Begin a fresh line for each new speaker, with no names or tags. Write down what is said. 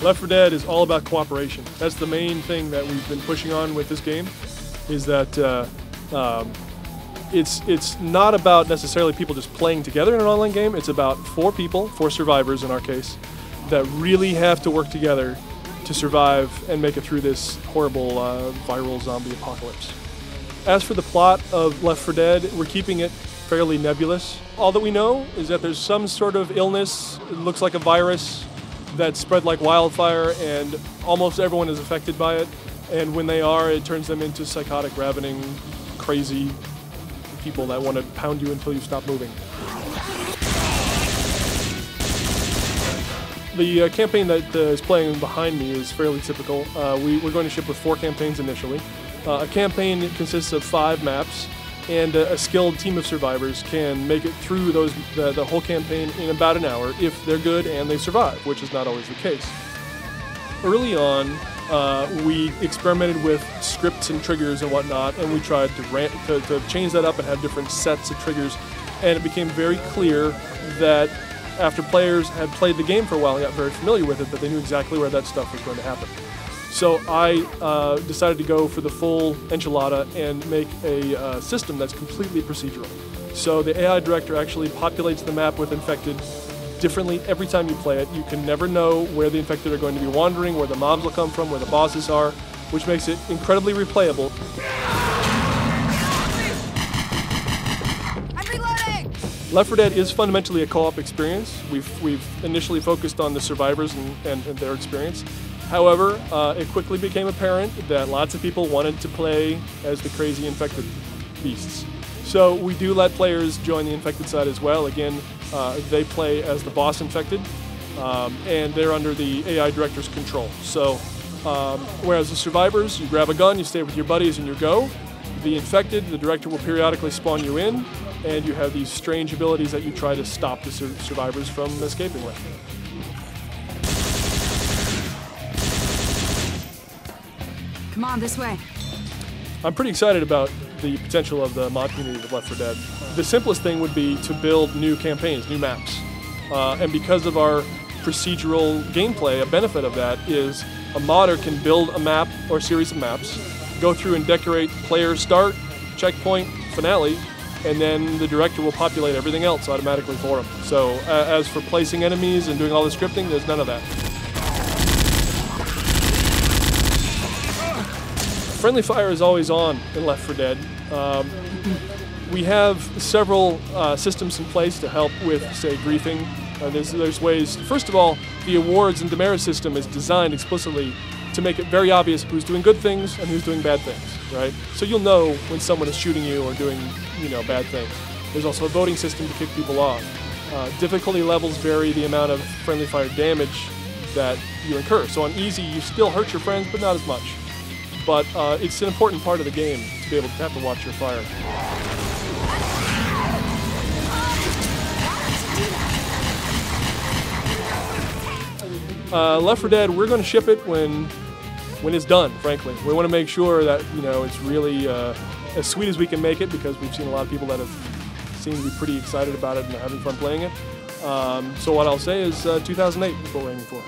Left 4 Dead is all about cooperation. That's the main thing that we've been pushing on with this game, is that it's not about necessarily people just playing together in an online game. It's about 4 people, 4 survivors in our case, that really have to work together to survive and make it through this horrible viral zombie apocalypse. As for the plot of Left 4 Dead, we're keeping it fairly nebulous. All that we know is that there's some sort of illness, it looks like a virus, that spread like wildfire, and almost everyone is affected by it. And when they are, it turns them into psychotic, ravening, crazy people that want to pound you until you stop moving. The campaign that is playing behind me is fairly typical. We're going to ship with 4 campaigns initially. A campaign consists of 5 maps, and a skilled team of survivors can make it through the whole campaign in about an hour if they're good and they survive, which is not always the case. Early on, we experimented with scripts and triggers and whatnot, and we tried to change that up and have different sets of triggers, and it became very clear that after players had played the game for a while and got very familiar with it, that they knew exactly where that stuff was going to happen. So I decided to go for the full enchilada and make a system that's completely procedural. So the AI director actually populates the map with infected differently every time you play it. You can never know where the infected are going to be wandering, where the mobs will come from, where the bosses are, which makes it incredibly replayable.
I'm reloading!
Left 4 Dead is fundamentally a co-op experience. We've initially focused on the survivors and their experience. However, it quickly became apparent that lots of people wanted to play as the crazy infected beasts. So we do let players join the infected side as well. Again, they play as the boss infected, and they're under the AI director's control. So whereas the survivors, you grab a gun, you stay with your buddies, and you go. The infected, the director will periodically spawn you in, and you have these strange abilities that you try to stop the survivors from escaping with.
Come on, this way.
I'm pretty excited about the potential of the mod community of Left 4 Dead. The simplest thing would be to build new campaigns, new maps. And because of our procedural gameplay, a benefit of that is a modder can build a map or a series of maps, go through and decorate player start, checkpoint, finale, and then the director will populate everything else automatically for them. So as for placing enemies and doing all the scripting, there's none of that. Friendly fire is always on in Left 4 Dead. We have several systems in place to help with, say, griefing. There's ways. First of all, the awards and demerit system is designed explicitly to make it very obvious who's doing good things and who's doing bad things, right? So you'll know when someone is shooting you or doing, bad things. There's also a voting system to kick people off. Difficulty levels vary the amount of friendly fire damage that you incur. So on easy, you still hurt your friends, but not as much. But it's an important part of the game to be able to have to watch your fire. Left 4 Dead, we're going to ship it when it's done, frankly. We want to make sure that it's really as sweet as we can make it, because we've seen a lot of people that have seemed to be pretty excited about it and are having fun playing it. So what I'll say is 2008 is what we're aiming for.